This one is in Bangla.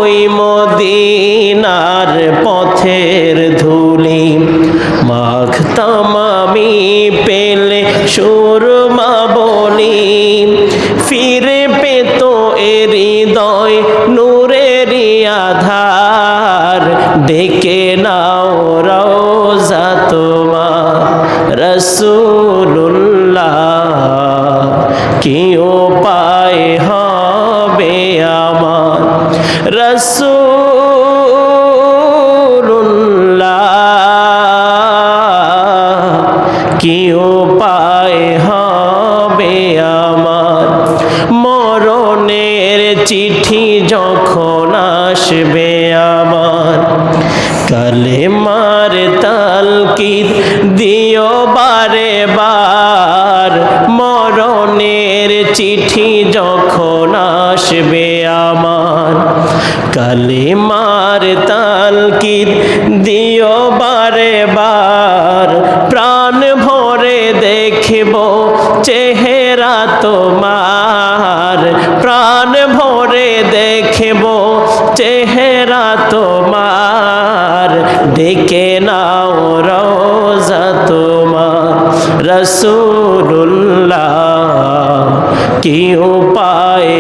ওই মদিনার পথের ধুলি মাখতাম আমি পেলে সুরমা বলি ফিরে পেত এ হৃদয় নূরেরই আধার ডেকে নাও রওজা তোমার রাসূলুল্লাহ কি উপায় হবে আমার রাসূলুল্লাহ কি উপায় হবে আমার মরণের চিঠি যখন আসবে আমার কালেমার তালকিদ দিও বারে বার মরণের চিঠি যখন আসবে আমার কালেমার তালকিদ দিও বারে বার প্রাণ ভরে দেখব চেহারা তোমার প্রাণ ভরে দেখব চেহারা তোমার ডেকে নাও রওজা তোমার রাসূলুল্লাহ কি উপায়